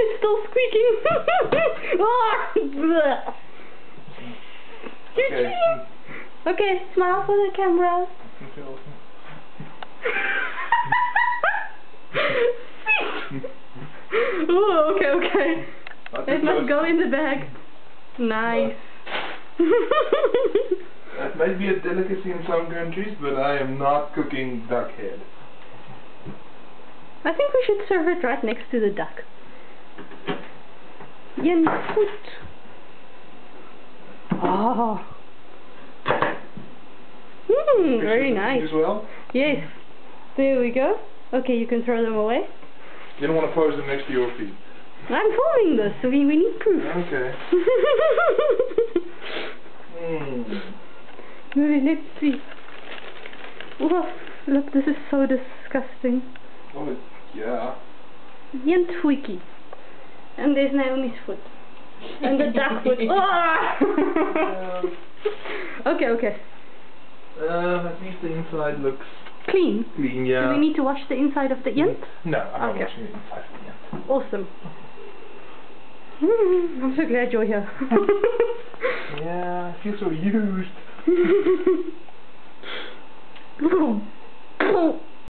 It's still squeaking. Okay. Okay, smile for the camera. Oh, okay. It must go in the bag. Nice. That might be a delicacy in some countries, but I am not cooking duck head. I think we should serve it right next to the duck. Yen foot. Oh. Very nice. As well? Yes. There we go. Okay, you can throw them away. You don't want to pose them next to your feet. I'm filming this, so we need proof. Okay. Let's see. Oh, look, this is so disgusting. Oh, yeah. Yen Twiki. And there's Naomi's foot. And the duck foot. Okay. At least the inside looks clean. clean, yeah. Do we need to wash the inside of the yen? No, I'm Okay. not washing the inside of the yen. Awesome. I'm so glad you're here. Yeah, I feel so used.